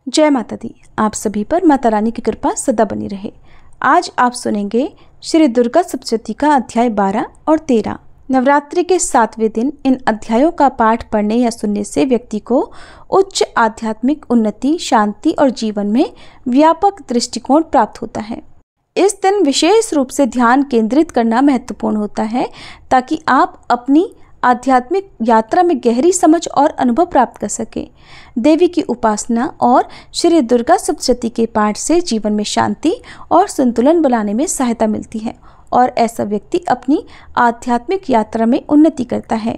जय माता दी। आप सभी पर माता रानी की कृपा सदा बनी रहे। आज आप सुनेंगे श्री दुर्गा सप्तशती का अध्याय 12 और 13। नवरात्रि के 7वें दिन इन अध्यायों का पाठ पढ़ने या सुनने से व्यक्ति को उच्च आध्यात्मिक उन्नति, शांति और जीवन में व्यापक दृष्टिकोण प्राप्त होता है। इस दिन विशेष रूप से ध्यान केंद्रित करना महत्वपूर्ण होता है ताकि आप अपनी आध्यात्मिक यात्रा में गहरी समझ और अनुभव प्राप्त कर सके। देवी की उपासना और श्री दुर्गा सप्तशती के पाठ से जीवन में शांति और संतुलन बनाने में सहायता मिलती है और ऐसा व्यक्ति अपनी आध्यात्मिक यात्रा में उन्नति करता है।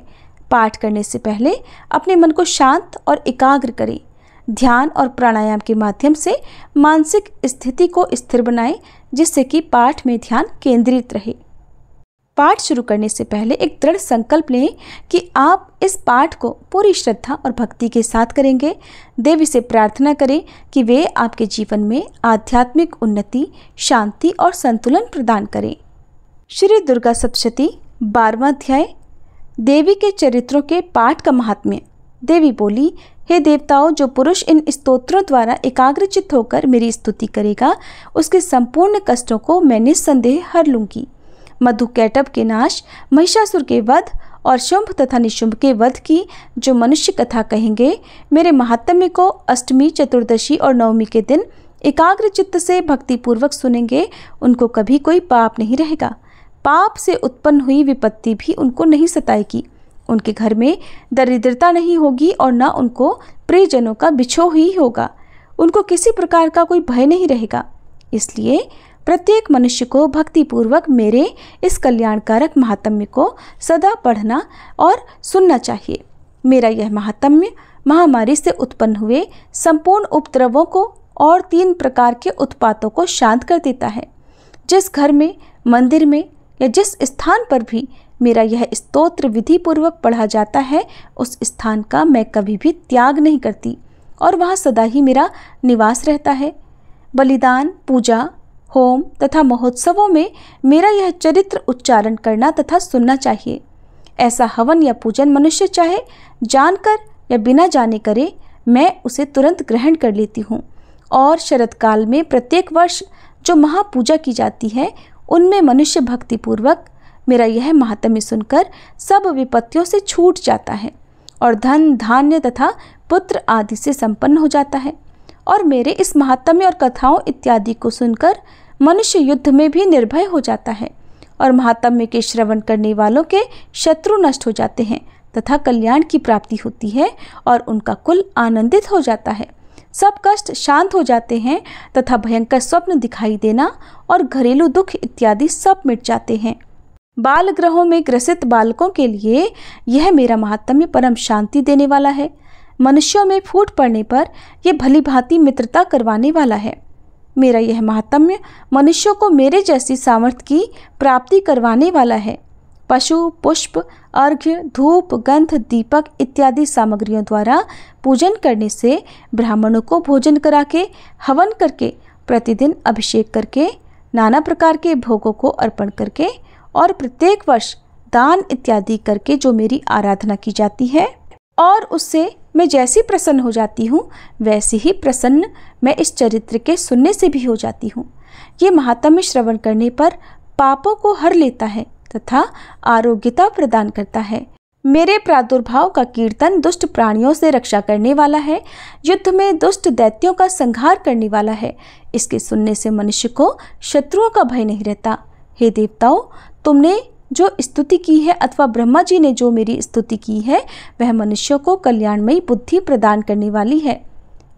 पाठ करने से पहले अपने मन को शांत और एकाग्र करें। ध्यान और प्राणायाम के माध्यम से मानसिक स्थिति को स्थिर बनाएं, जिससे कि पाठ में ध्यान केंद्रित रहे। पाठ शुरू करने से पहले एक दृढ़ संकल्प लें कि आप इस पाठ को पूरी श्रद्धा और भक्ति के साथ करेंगे। देवी से प्रार्थना करें कि वे आपके जीवन में आध्यात्मिक उन्नति, शांति और संतुलन प्रदान करें। श्री दुर्गा सप्तशती 12वां अध्याय। देवी के चरित्रों के पाठ का महात्म्य। देवी बोली, हे देवताओं, जो पुरुष इन स्तोत्रों द्वारा एकाग्रचित्त होकर मेरी स्तुति करेगा, उसके संपूर्ण कष्टों को मैं निस्संदेह हर लूंगी। मधुकैटभ के नाश, महिषासुर के वध और शुंभ तथा निशुंभ के वध की जो मनुष्य कथा कहेंगे, मेरे महात्म्य को अष्टमी, चतुर्दशी और नवमी के दिन एकाग्र चित्त से भक्तिपूर्वक सुनेंगे, उनको कभी कोई पाप नहीं रहेगा। पाप से उत्पन्न हुई विपत्ति भी उनको नहीं सताएगी। उनके घर में दरिद्रता नहीं होगी और न उनको प्रियजनों का बिछोह ही होगा। उनको किसी प्रकार का कोई भय नहीं रहेगा। इसलिए प्रत्येक मनुष्य को भक्तिपूर्वक मेरे इस कल्याणकारक महात्म्य को सदा पढ़ना और सुनना चाहिए। मेरा यह महात्म्य महामारी से उत्पन्न हुए संपूर्ण उपद्रवों को और 3 प्रकार के उत्पातों को शांत कर देता है। जिस घर में, मंदिर में या जिस स्थान पर भी मेरा यह स्तोत्र विधि पूर्वक पढ़ा जाता है, उस स्थान का मैं कभी भी त्याग नहीं करती और वहाँ सदा ही मेरा निवास रहता है। बलिदान, पूजा, होम तथा महोत्सवों में मेरा यह चरित्र उच्चारण करना तथा सुनना चाहिए। ऐसा हवन या पूजन मनुष्य चाहे जानकर या बिना जाने करे, मैं उसे तुरंत ग्रहण कर लेती हूँ। और शरद काल में प्रत्येक वर्ष जो महापूजा की जाती है, उनमें मनुष्य भक्तिपूर्वक मेरा यह महात्म्य सुनकर सब विपत्तियों से छूट जाता है और धन, धान्य तथा पुत्र आदि से संपन्न हो जाता है। और मेरे इस महात्म्य और कथाओं इत्यादि को सुनकर मनुष्य युद्ध में भी निर्भय हो जाता है और महात्म्य के श्रवण करने वालों के शत्रु नष्ट हो जाते हैं तथा कल्याण की प्राप्ति होती है और उनका कुल आनंदित हो जाता है। सब कष्ट शांत हो जाते हैं तथा भयंकर स्वप्न दिखाई देना और घरेलू दुख इत्यादि सब मिट जाते हैं। बाल ग्रहों में ग्रसित बालकों के लिए यह मेरा महात्म्य परम शांति देने वाला है। मनुष्यों में फूट पड़ने पर यह भली भांति मित्रता करवाने वाला है। मेरा यह महात्म्य मनुष्यों को मेरे जैसी सामर्थ्य की प्राप्ति करवाने वाला है। पशु, पुष्प, अर्घ्य, धूप, गंध, दीपक इत्यादि सामग्रियों द्वारा पूजन करने से, ब्राह्मणों को भोजन करा के, हवन करके, प्रतिदिन अभिषेक करके, नाना प्रकार के भोगों को अर्पण करके और प्रत्येक वर्ष दान इत्यादि करके जो मेरी आराधना की जाती है और उससे मैं जैसी प्रसन्न हो जाती हूँ, वैसे ही प्रसन्न मैं इस चरित्र के सुनने से भी हो जाती हूँ। ये महात्म्य श्रवण करने पर पापों को हर लेता है तथा आरोग्यता प्रदान करता है। मेरे प्रादुर्भाव का कीर्तन दुष्ट प्राणियों से रक्षा करने वाला है, युद्ध में दुष्ट दैत्यों का संहार करने वाला है। इसके सुनने से मनुष्य को शत्रुओं का भय नहीं रहता। हे देवताओं, तुमने जो स्तुति की है अथवा ब्रह्मा जी ने जो मेरी स्तुति की है, वह मनुष्यों को कल्याणमयी बुद्धि प्रदान करने वाली है।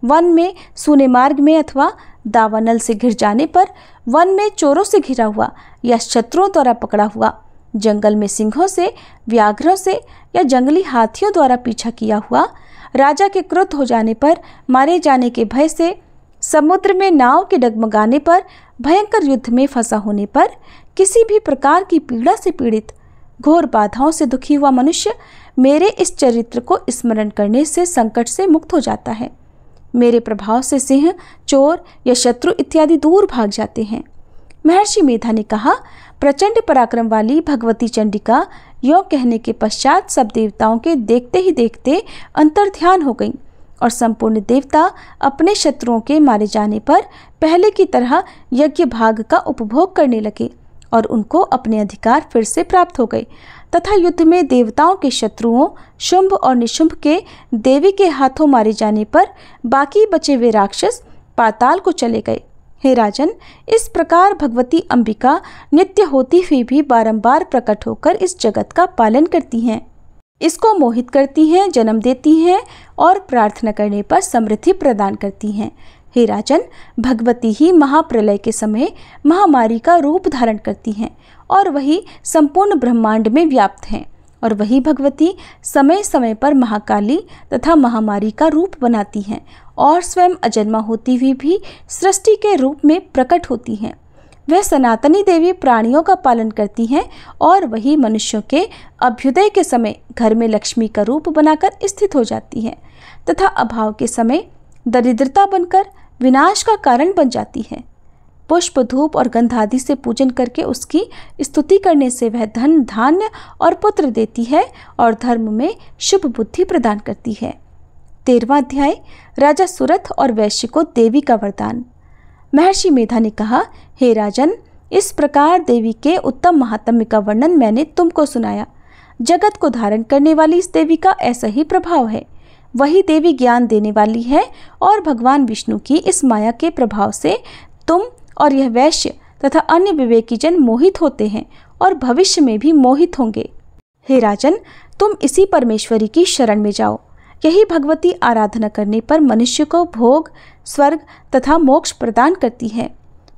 वन में, सूने मार्ग में अथवा दावानल से घिर जाने पर, वन में चोरों से घिरा हुआ या शत्रुओं द्वारा पकड़ा हुआ, जंगल में सिंहों से, व्याघ्रों से या जंगली हाथियों द्वारा पीछा किया हुआ, राजा के क्रुद्ध हो जाने पर, मारे जाने के भय से, समुद्र में नाव के डगमगाने पर, भयंकर युद्ध में फंसा होने पर, किसी भी प्रकार की पीड़ा से पीड़ित, घोर बाधाओं से दुखी हुआ मनुष्य मेरे इस चरित्र को स्मरण करने से संकट से मुक्त हो जाता है। मेरे प्रभाव से सिंह, चोर या शत्रु इत्यादि दूर भाग जाते हैं। महर्षि मेधा ने कहा, प्रचंड पराक्रम वाली भगवती चंडिका यों कहने के पश्चात सब देवताओं के देखते ही देखते अंतर्ध्यान हो गईं और संपूर्ण देवता अपने शत्रुओं के मारे जाने पर पहले की तरह यज्ञ भाग का उपभोग करने लगे और उनको अपने अधिकार फिर से प्राप्त हो गए तथा युद्ध में देवताओं के शत्रुओं शुंभ और निशुंभ के देवी के हाथों मारे जाने पर बाकी बचे हुए राक्षस पाताल को चले गए। हे राजन, इस प्रकार भगवती अंबिका नित्य होती हुई भी बारंबार प्रकट होकर इस जगत का पालन करती हैं, इसको मोहित करती हैं, जन्म देती हैं और प्रार्थना करने पर समृद्धि प्रदान करती हैं। हे राजन, भगवती ही महाप्रलय के समय महामारी का रूप धारण करती हैं और वही संपूर्ण ब्रह्मांड में व्याप्त हैं और वही भगवती समय समय पर महाकाली तथा महामारी का रूप बनाती हैं और स्वयं अजन्मा होती हुई भी सृष्टि के रूप में प्रकट होती हैं। वह सनातनी देवी प्राणियों का पालन करती हैं और वही मनुष्यों के अभ्युदय के समय घर में लक्ष्मी का रूप बनाकर स्थित हो जाती हैं तथा अभाव के समय दरिद्रता बनकर विनाश का कारण बन जाती है। पुष्प, धूप और गंध आदि से पूजन करके उसकी स्तुति करने से वह धन, धान्य और पुत्र देती है और धर्म में शुभ बुद्धि प्रदान करती है। 13वां अध्याय, राजा सुरथ और वैश्य को देवी का वरदान। महर्षि मेधा ने कहा, हे राजन, इस प्रकार देवी के उत्तम महात्म्य का वर्णन मैंने तुमको सुनाया। जगत को धारण करने वाली इस देवी का ऐसा ही प्रभाव है। वही देवी ज्ञान देने वाली है और भगवान विष्णु की इस माया के प्रभाव से तुम और यह वैश्य तथा अन्य विवेकी जन मोहित होते हैं और भविष्य में भी मोहित होंगे। हे राजन, तुम इसी परमेश्वरी की शरण में जाओ। यही भगवती आराधना करने पर मनुष्य को भोग, स्वर्ग तथा मोक्ष प्रदान करती है।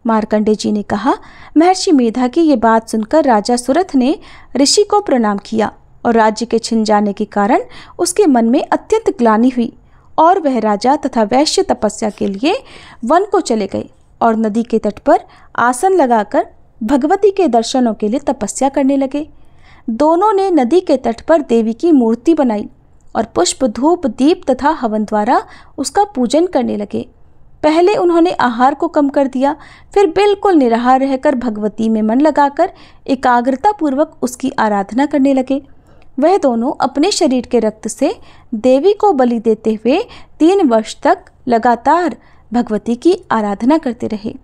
मार्कंडेय जी ने कहा, महर्षि मेधा की ये बात सुनकर राजा सुरथ ने ऋषि को प्रणाम किया और राज्य के छिन जाने के कारण उसके मन में अत्यंत ग्लानि हुई और वह राजा तथा वैश्य तपस्या के लिए वन को चले गए और नदी के तट पर आसन लगाकर भगवती के दर्शनों के लिए तपस्या करने लगे। दोनों ने नदी के तट पर देवी की मूर्ति बनाई और पुष्प, धूप, दीप तथा हवन द्वारा उसका पूजन करने लगे। पहले उन्होंने आहार को कम कर दिया, फिर बिल्कुल निराहार रहकर भगवती में मन लगाकर एकाग्रता पूर्वक उसकी आराधना करने लगे। वह दोनों अपने शरीर के रक्त से देवी को बलि देते हुए 3 वर्ष तक लगातार भगवती की आराधना करते रहे।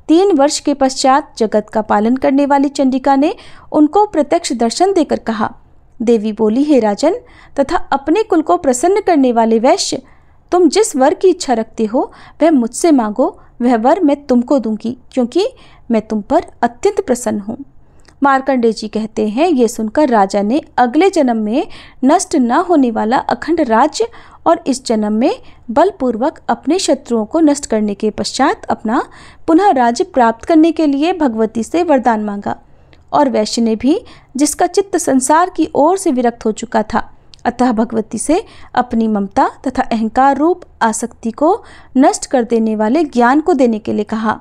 3 वर्ष के पश्चात जगत का पालन करने वाली चंडिका ने उनको प्रत्यक्ष दर्शन देकर कहा, देवी बोली, हे राजन तथा अपने कुल को प्रसन्न करने वाले वैश्य, तुम जिस वर की इच्छा रखते हो वह मुझसे मांगो, वह वर मैं तुमको दूंगी, क्योंकि मैं तुम पर अत्यंत प्रसन्न हूँ। मार्कंडेय जी कहते हैं, ये सुनकर राजा ने अगले जन्म में नष्ट न होने वाला अखंड राज्य और इस जन्म में बलपूर्वक अपने शत्रुओं को नष्ट करने के पश्चात अपना पुनः राज्य प्राप्त करने के लिए भगवती से वरदान मांगा। और वैश्य ने भी, जिसका चित्त संसार की ओर से विरक्त हो चुका था, अतः भगवती से अपनी ममता तथा अहंकार रूप आसक्ति को नष्ट कर देने वाले ज्ञान को देने के लिए कहा।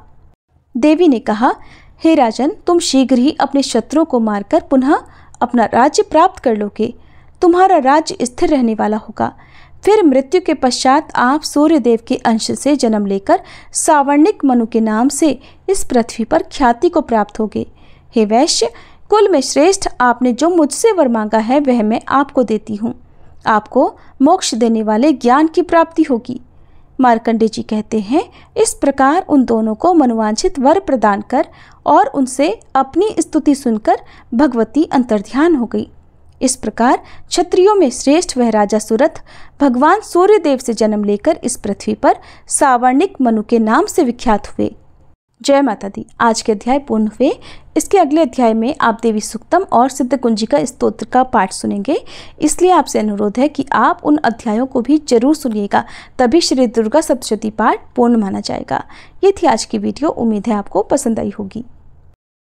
देवी ने कहा, हे राजन, तुम शीघ्र ही अपने शत्रुओं को मारकर पुनः अपना राज्य प्राप्त कर लोगे। तुम्हारा राज्य स्थिर रहने वाला होगा। फिर मृत्यु के पश्चात आप सूर्यदेव के अंश से जन्म लेकर सावर्णिक मनु के नाम से इस पृथ्वी पर ख्याति को प्राप्त होगे। हे वैश्य, कुल में श्रेष्ठ, आपने जो मुझसे वर मांगा है वह मैं आपको देती हूँ। आपको मोक्ष देने वाले ज्ञान की प्राप्ति होगी। मार्कंडेय जी कहते हैं, इस प्रकार उन दोनों को मनोवांछित वर प्रदान कर और उनसे अपनी स्तुति सुनकर भगवती अंतर्ध्यान हो गई। इस प्रकार क्षत्रियों में श्रेष्ठ वह राजा सुरथ भगवान सूर्यदेव से जन्म लेकर इस पृथ्वी पर सावर्णिक मनु के नाम से विख्यात हुए। जय माता दी। आज के अध्याय पूर्ण हुए। इसके अगले अध्याय में आप देवी सुक्तम और सिद्ध कुंजिका स्तोत्र का पाठ सुनेंगे, इसलिए आपसे अनुरोध है कि आप उन अध्यायों को भी जरूर सुनिएगा, तभी श्री दुर्गा सप्तशती पाठ पूर्ण माना जाएगा। ये थी आज की वीडियो। उम्मीद है आपको पसंद आई होगी।